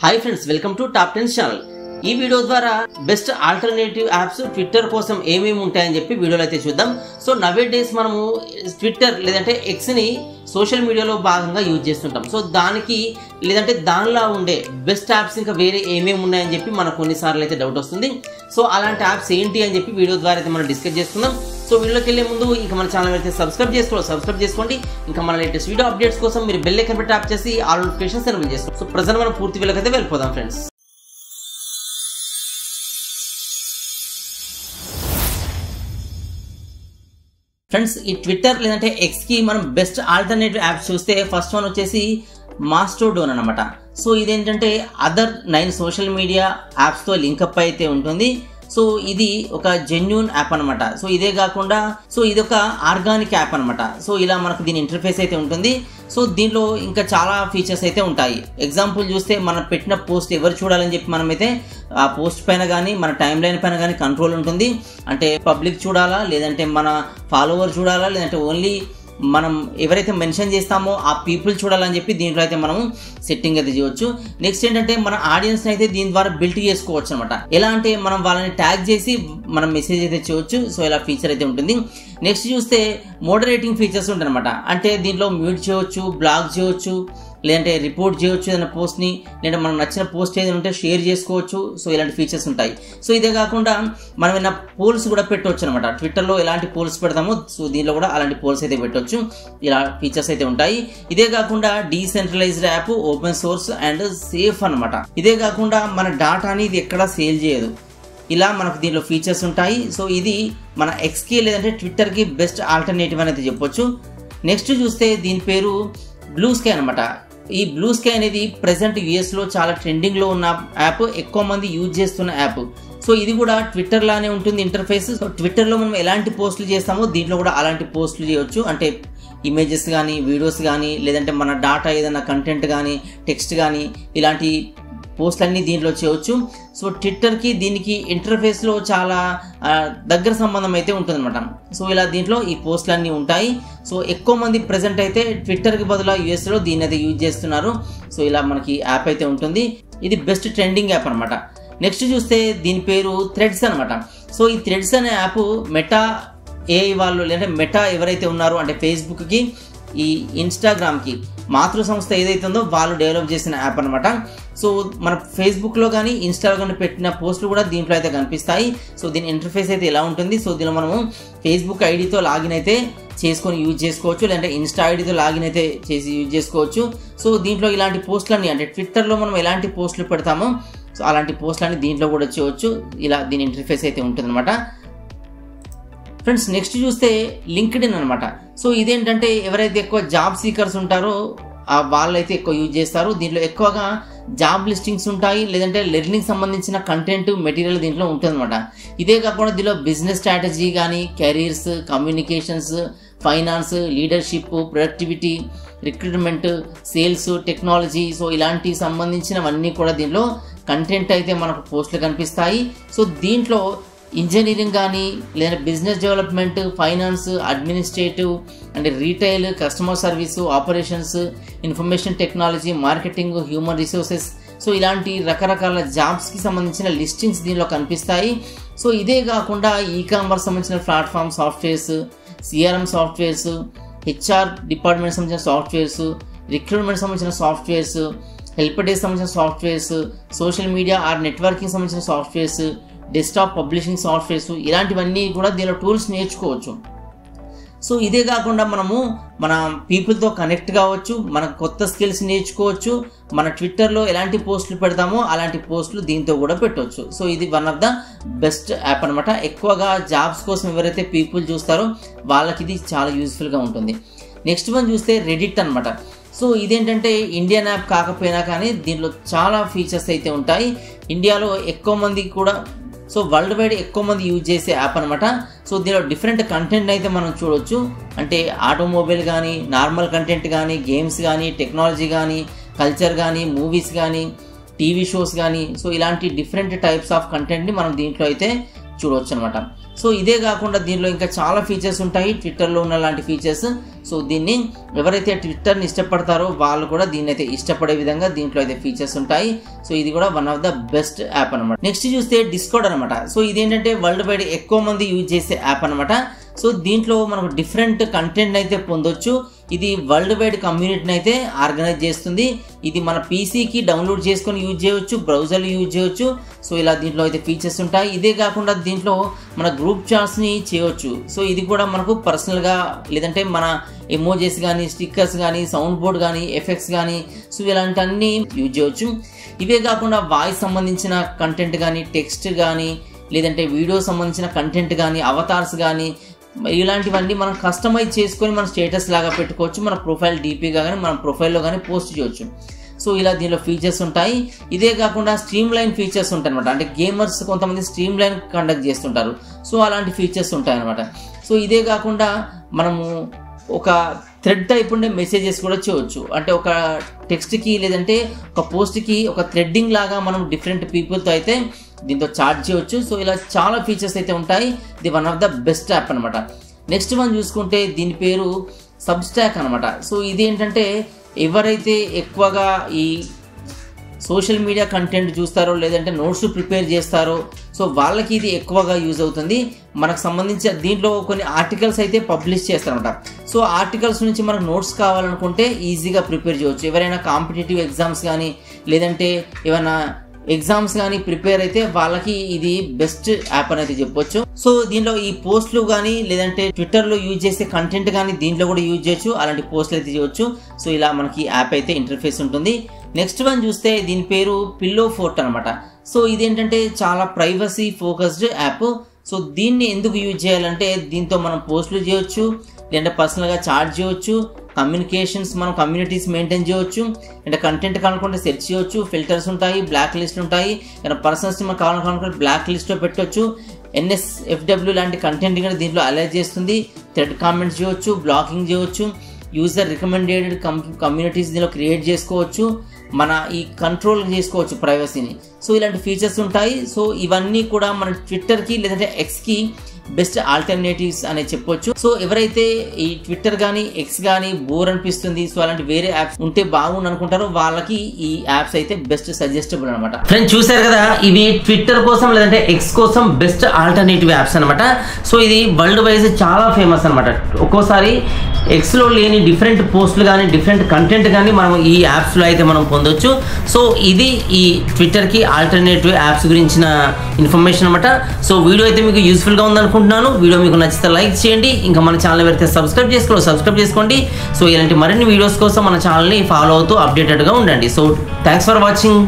Hi friends, welcome to top 10 channel. ఈ video ద్వారా best alternative apps Twitter కోసం ఏమేమి ఉంటాయని చెప్పి వీడియోలో అయితే చూద్దాం. సో నవే డేస్ మనము ట్విట్టర్ లేదంటే ఎక్స్ని సోషల్ మీడియాలో భాగంగా యూజ్ చేస్తుంటాం. సో దానికి లేదంటే దానిలో ఉండే బెస్ట్ యాప్స్ ఇంకా వేరే ఏమేమి ఉన్నాయని చెప్పి మనకు కొన్నిసార్లు అయితే డౌట్ వస్తుంది. సో అలాంటి యాప్స్ ఏంటి అని చెప్పి వీడియో ద్వారా అయితే మనం డిస్కస్ చేసుకుందాం. సో వీడియోకి వెళ్ళే ముందు ఇంకా మన ఛానల్ అయితే సబ్స్క్రైబ్ చేసుకోండి. ఇంకా మన లేటెస్ట్ వీడియో అప్డేట్స్ కోసం మీరు బెల్ ఐకాన్ పై ట్యాప్ చేసి ఆల్ నోటిఫికేషన్స్ ఎనేబుల్ చేసుకోండి. సో ప్రజెంట్ మనం పూర్తి వీడియోకి అయితే వెళ్ళిపోదాం ఫ్రెండ్స్. ఈ ట్విట్టర్ లేదంటే ఎక్స్ కి మనం బెస్ట్ ఆల్టర్నేటివ్ యాప్స్ చూస్తే ఫస్ట్ వన్ వచ్చేసి మాస్టోడోన్ అనమాట. సో ఇదేంటంటే అదర్ 9 సోషల్ మీడియా యాప్స్తో లింకప్ అయితే ఉంటుంది. సో ఇది ఒక జెన్యూన్ యాప్ అనమాట. సో ఇదే కాకుండా ఇది ఒక ఆర్గానిక్ యాప్ అనమాట. సో ఇలా మనకు దీని ఇంటర్ఫేస్ అయితే ఉంటుంది. సో దీనిలో ఇంకా చాలా ఫీచర్స్ అయితే ఉంటాయి. ఎగ్జాంపుల్ చూస్తే మనం పెట్టిన పోస్ట్ ఎవరు చూడాలని చెప్పి మనమైతే ఆ పోస్ట్ పైన కానీ మన టైం లైన్ పైన కానీ కంట్రోల్ ఉంటుంది. అంటే పబ్లిక్ చూడాలా, లేదంటే మన ఫాలోవర్ చూడాలా, లేదంటే ఓన్లీ మనం ఎవరైతే మెన్షన్ చేస్తామో ఆ పీపుల్ చూడాలని చెప్పి దీంట్లో అయితే మనం సెట్టింగ్ అయితే చేయవచ్చు. నెక్స్ట్ ఏంటంటే మన ఆడియన్స్ అయితే దీని ద్వారా బిల్డ్ చేసుకోవచ్చు అనమాట. ఎలా అంటే మనం వాళ్ళని ట్యాగ్ చేసి మనం మెసేజ్ అయితే చేయవచ్చు. సో ఇలా ఫీచర్ అయితే ఉంటుంది. నెక్స్ట్ చూస్తే మోడరేటింగ్ ఫీచర్స్ ఉంటాయి అనమాట. అంటే దీంట్లో మ్యూట్ చేయవచ్చు, బ్లాక్ చేయవచ్చు, లేదంటే రిపోర్ట్ చేయవచ్చు ఏదైనా పోస్ట్ని, లేదంటే మనకు నచ్చిన పోస్ట్ ఏదైనా ఉంటే షేర్ చేసుకోవచ్చు. సో ఇలాంటి ఫీచర్స్ ఉంటాయి. సో ఇదే కాకుండా మనం ఏమైనా పోల్స్ కూడా పెట్టవచ్చు అనమాట. ట్విట్టర్లో ఎలాంటి పోల్స్ పెడతామో సో దీనిలో కూడా అలాంటి పోల్స్ అయితే పెట్టవచ్చు. ఇలా ఫీచర్స్ అయితే ఉంటాయి. ఇదే కాకుండా decentralised app, open source and safe అనమాట. ఇదే కాకుండా మన డాటాని ఇది ఎక్కడా సేల్ చేయదు. ఇలా మనకు దీంట్లో ఫీచర్స్ ఉంటాయి. సో ఇది మన ఎక్స్కి లేదంటే ట్విట్టర్కి బెస్ట్ ఆల్టర్నేటివ్ అనేది చెప్పొచ్చు. నెక్స్ట్ చూస్తే దీని పేరు బ్లూ స్కై అనమాట. ఈ బ్లూ స్కై అనేది ప్రెసెంట్ యూఎస్లో చాలా ట్రెండింగ్లో ఉన్న యాప్, ఎక్కువ మంది యూజ్ చేస్తున్న యాప్. సో ఇది కూడా ట్విట్టర్ లానే ఉంటుంది ఇంటర్ఫేస్. సో ట్విట్టర్లో మనం ఎలాంటి పోస్టులు చేస్తామో దీంట్లో కూడా అలాంటి పోస్టులు చేయవచ్చు. అంటే ఇమేజెస్ కానీ, వీడియోస్ కానీ, లేదంటే మన డాటా ఏదైనా కంటెంట్ కానీ, టెక్స్ట్ కానీ, ఇలాంటి పోస్టులన్నీ దీంట్లో చేయవచ్చు. సో ట్విట్టర్కి దీనికి ఇంటర్ఫేస్లో చాలా దగ్గర సంబంధం అయితే ఉంటుందన్నమాట. సో ఇలా దీంట్లో ఈ పోస్టులన్నీ ఉంటాయి. సో ఎక్కువ మంది ప్రజెంట్ అయితే ట్విట్టర్కి బదులు యూఎస్లో దీన్ని అయితే యూజ్ చేస్తున్నారు. సో ఇలా మనకి యాప్ అయితే ఉంటుంది. ఇది బెస్ట్ ట్రెండింగ్ యాప్ అనమాట. నెక్స్ట్ చూస్తే దీని పేరు థ్రెడ్స్ అనమాట. సో ఈ థ్రెడ్స్ అనే యాప్ మెటా ఏఐ వాళ్ళు, లేదంటే మెటా ఎవరైతే ఉన్నారో అంటే ఫేస్బుక్కి, ఈ ఇన్స్టాగ్రామ్కి మాతృ సంస్థ ఏదైతే ఉందో వాళ్ళు డెవలప్ చేసిన యాప్ అనమాట. సో మన ఫేస్బుక్లో కానీ ఇన్స్టాలో కానీ పెట్టిన పోస్టులు కూడా దీంట్లో అయితే కనిపిస్తాయి. సో దీని ఇంటర్ఫేస్ అయితే ఎలా ఉంటుంది. సో దీనిలో మనము ఫేస్బుక్ ఐడితో లాగిన్ అయితే చేసుకొని యూజ్ చేసుకోవచ్చు, లేదంటే ఇన్స్టా ఐడితో లాగిన్ అయితే చేసి యూజ్ చేసుకోవచ్చు. సో దీంట్లో ఇలాంటి పోస్టులన్నీ, అంటే ట్విట్టర్లో మనం ఎలాంటి పోస్టులు పెడతామో సో అలాంటి పోస్టులన్నీ దీంట్లో కూడా చేయవచ్చు. ఇలా దీని ఇంటర్ఫేస్ అయితే ఉంటుందన్నమాట. ఫ్రెండ్స్ నెక్స్ట్ చూస్తే లింక్డ్ఇన్ అనమాట. సో ఇదేంటంటే ఎవరైతే ఎక్కువ జాబ్ సీకర్స్ ఉంటారో వాళ్ళైతే ఎక్కువ యూజ్ చేస్తారు. దీంట్లో ఎక్కువగా జాబ్ లిస్టింగ్స్ ఉంటాయి, లేదంటే లెర్నింగ్ సంబంధించిన కంటెంట్ మెటీరియల్ దీంట్లో ఉంటుందన్నమాట. ఇదే కాకుండా దీనిలో బిజినెస్ స్ట్రాటజీ కానీ, careers, communications, finance, leadership, productivity, recruitment, sales, technology, so ఇలాంటి సంబంధించినవన్నీ కూడా దీంట్లో కంటెంట్ అయితే మనకు పోస్టులు కనిపిస్తాయి. సో దీంట్లో ఇంజనీరింగ్ కానీ, లేదా బిజినెస్ డెవలప్మెంట్, ఫైనాన్స్, అడ్మినిస్ట్రేటివ్ అంటే retail, customer service, operations, information technology, marketing, human resources, so ఇలాంటి రకరకాల జాబ్స్కి సంబంధించిన లిస్టింగ్స్ దీనిలో కనిపిస్తాయి. సో ఇదే కాకుండా ఈకామర్స్ సంబంధించిన platform softwares, CRM softwares, HR department సంబంధించిన సాఫ్ట్వేర్స్, రిక్రూట్మెంట్ సంబంధించిన సాఫ్ట్వేర్స్, హెల్ప్ డెస్క్ సంబంధించిన softwares, social media or networking సంబంధించిన సాఫ్ట్వేర్స్, డెస్క్టాప్ పబ్లిషింగ్ సాఫ్ట్వేర్స్, ఇలాంటివన్నీ కూడా దీనిలో టూల్స్ నేర్చుకోవచ్చు. సో ఇదే కాకుండా మనము మన పీపుల్తో కనెక్ట్ కావచ్చు, మన కొత్త స్కిల్స్ నేర్చుకోవచ్చు. మన ట్విట్టర్లో ఎలాంటి పోస్టులు పెడతామో అలాంటి పోస్టులు దీంతో కూడా పెట్టవచ్చు. సో ఇది one of the best app అనమాట. ఎక్కువగా జాబ్స్ కోసం ఎవరైతే పీపుల్ చూస్తారో వాళ్ళకి ఇది చాలా యూస్ఫుల్గా ఉంటుంది. నెక్స్ట్ వన్ చూస్తే రెడిట్ అనమాట. సో ఇదేంటంటే ఇండియన్ యాప్ కాకపోయినా కానీ దీంట్లో చాలా ఫీచర్స్ అయితే ఉంటాయి. ఇండియాలో ఎక్కువ మంది కూడా, సో వరల్డ్ వైడ్ ఎక్కువ మంది యూజ్ చేసే యాప్ అనమాట. సో దీనిలో డిఫరెంట్ కంటెంట్ అయితే మనం చూడవచ్చు. అంటే ఆటోమొబైల్ కానీ, నార్మల్ కంటెంట్ కానీ, గేమ్స్ కానీ, టెక్నాలజీ కానీ, కల్చర్ కానీ, మూవీస్ కానీ, టీవీ షోస్ కానీ, సో ఇలాంటి డిఫరెంట్ టైప్స్ ఆఫ్ కంటెంట్ని మనం దీంట్లో అయితే చూడవచ్చు అనమాట. సో ఇదే కాకుండా దీనిలో ఇంకా చాలా ఫీచర్స్ ఉంటాయి ట్విట్టర్లో ఉన్న లాంటి ఫీచర్స్. సో దీన్ని ఎవరైతే ట్విట్టర్ని ఇష్టపడతారో వాళ్ళు కూడా దీన్ని అయితే ఇష్టపడే విధంగా దీంట్లో అయితే ఫీచర్స్ ఉంటాయి. సో ఇది కూడా one of the best app అనమాట. నెక్స్ట్ చూస్తే డిస్కార్డ్ అనమాట. సో ఇదేంటంటే వరల్డ్ వైడ్ ఎక్కువ మంది యూజ్ చేసే యాప్ అనమాట. సో దీంట్లో మనకు డిఫరెంట్ కంటెంట్ అయితే పొందొచ్చు. ఇది వరల్డ్ వైడ్ కమ్యూనిటీని అయితే ఆర్గనైజ్ చేస్తుంది. ఇది మన పీసీకి డౌన్లోడ్ చేసుకొని యూజ్ చేయవచ్చు, బ్రౌజర్లు యూజ్ చేయవచ్చు. సో ఇలా దీంట్లో అయితే ఫీచర్స్ ఉంటాయి. ఇదే కాకుండా దీంట్లో మన గ్రూప్ చాట్స్ని చేయవచ్చు. సో ఇది కూడా మనకు పర్సనల్గా లేదంటే మన ఎమోజెస్ కానీ, స్టిక్కర్స్ కానీ, సౌండ్ బోర్డ్ కానీ, ఎఫెక్ట్స్ కానీ, సో ఇలాంటి అన్నీ యూజ్ చేయవచ్చు. ఇవే కాకుండా వాయిస్ సంబంధించిన కంటెంట్ కానీ, టెక్స్ట్ కానీ, లేదంటే వీడియో సంబంధించిన కంటెంట్ కానీ, అవతార్స్ కానీ, ఇలాంటివన్నీ మనం కస్టమైజ్ చేసుకొని మన స్టేటస్ లాగా పెట్టుకోవచ్చు. మన ప్రొఫైల్ డీపీగా కానీ మన ప్రొఫైల్లో కానీ పోస్ట్ చేయవచ్చు. సో ఇలా దీనిలో ఫీచర్స్ ఉంటాయి. ఇదే కాకుండా స్ట్రీమ్ లైన్ ఫీచర్స్ ఉంటాయి అనమాట. అంటే గేమర్స్ కొంతమంది స్ట్రీమ్ లైన్ కండక్ట్ చేస్తుంటారు. సో అలాంటి ఫీచర్స్ ఉంటాయి అనమాట. సో ఇదే కాకుండా మనము ఒక థ్రెడ్ టైప్ ఉండే మెసేజెస్ కూడా చేయవచ్చు. అంటే ఒక టెక్స్ట్కి లేదంటే ఒక పోస్ట్కి ఒక థ్రెడ్డింగ్ లాగా మనం డిఫరెంట్ పీపుల్తో అయితే దీంతో చాట్ చేయవచ్చు. సో ఇలా చాలా ఫీచర్స్ అయితే ఉంటాయి. ఇది one of the best app అనమాట. నెక్స్ట్ మనం చూసుకుంటే దీని పేరు సబ్స్టాక్ అనమాట. సో ఇది ఏంటంటే ఎవరైతే ఎక్కువగా ఈ సోషల్ మీడియా కంటెంట్ చూస్తారో లేదంటే నోట్స్ ప్రిపేర్ చేస్తారో సో వాళ్ళకి ఇది ఎక్కువగా యూజ్ అవుతుంది. మనకు సంబంధించిన దీంట్లో కొన్ని ఆర్టికల్స్ అయితే పబ్లిష్ చేస్తారన్నమాట. సో ఆర్టికల్స్ నుంచి మనకు నోట్స్ కావాలనుకుంటే ఈజీగా ప్రిపేర్ చేయవచ్చు. ఎవరైనా కాంపిటేటివ్ ఎగ్జామ్స్ కానీ లేదంటే ఏమైనా ఎగ్జామ్స్ కానీ ప్రిపేర్ అయితే వాళ్ళకి ఇది బెస్ట్ యాప్ అనేది చెప్పొచ్చు. సో దీంట్లో ఈ పోస్టులు కానీ లేదంటే ట్విట్టర్లో యూజ్ చేసే కంటెంట్ కానీ దీంట్లో కూడా యూజ్ చేయొచ్చు. అలాంటి పోస్టులు అయితే చేయవచ్చు. సో ఇలా మనకి యాప్ అయితే ఇంటర్ఫేస్ ఉంటుంది. నెక్స్ట్ వన్ చూస్తే దీని పేరు పిల్లో ఫోర్ట్ అనమాట. సో ఇదేంటంటే చాలా ప్రైవసీ ఫోకస్డ్ యాప్. సో దీన్ని ఎందుకు యూజ్ చేయాలంటే దీంతో మనం పోస్టులు చేయొచ్చు, లేదంటే పర్సనల్గా చాట్ చేయవచ్చు, కమ్యూనికేషన్స్ మనం కమ్యూనిటీస్ మెయింటైన్ చేయవచ్చు, అంటే కంటెంట్ కావాలనుకుంటే సెర్చ్ చేయవచ్చు, ఫిల్టర్స్ ఉంటాయి, బ్లాక్ లిస్ట్ ఉంటాయి, ఏదైనా పర్సన్స్ మనం కావాలనుకుంటే బ్లాక్ లిస్ట్లో పెట్టవచ్చు. NSFW లాంటి కంటెంట్ కూడా దీంట్లో అలర్ట్ చేస్తుంది. థ్రెడ్ కామెంట్స్ చేయవచ్చు, బ్లాకింగ్ చేయవచ్చు, యూజర్ రికమెండెడ్ కమ్యూనిటీస్ దీనిలో క్రియేట్ చేసుకోవచ్చు, మన ఈ కంట్రోల్ చేసుకోవచ్చు ప్రైవసీని. సో ఇలాంటి ఫీచర్స్ ఉంటాయి. సో ఇవన్నీ కూడా మన ట్విట్టర్కి లేదంటే ఎక్స్కి బెస్ట్ ఆల్టర్నేటివ్స్ అనేది చెప్పొచ్చు. సో ఎవరైతే ఈ ట్విట్టర్ కానీ ఎక్స్ కానీ బోర్ అనిపిస్తుంది, సో అలాంటి వేరే యాప్స్ ఉంటే బాగుంది అనుకుంటారో వాళ్ళకి ఈ యాప్స్ అయితే బెస్ట్ సజెస్టబుల్ అనమాట. ఫ్రెండ్స్ చూసారు కదా, ఇవి ట్విట్టర్ కోసం లేదంటే ఎక్స్ కోసం బెస్ట్ ఆల్టర్నేటివ్ యాప్స్ అనమాట. సో ఇది వరల్డ్ వైజ్ చాలా ఫేమస్ అనమాట. ఒక్కోసారి ఎక్స్లో లేని డిఫరెంట్ పోస్టులు కానీ డిఫరెంట్ కంటెంట్ కానీ మనం ఈ యాప్స్లో అయితే మనం పొందొచ్చు. సో ఇది ఈ ట్విట్టర్కి ఆల్టర్నేటివ్ యాప్స్ గురించిన ఇన్ఫర్మేషన్ అనమాట. సో వీడియో అయితే మీకు యూస్ఫుల్గా ఉందనుకుంటున్నాను. వీడియో మీకు నచ్చితే లైక్ చేయండి. ఇంకా మన ఛానల్ ఎవరైతే సబ్స్క్రైబ్ చేసుకోండి. సో ఇలాంటి మరిన్ని వీడియోస్ కోసం మన ఛానల్ని ఫాలో అవుతూ అప్డేటెడ్గా ఉండండి. So thanks for watching.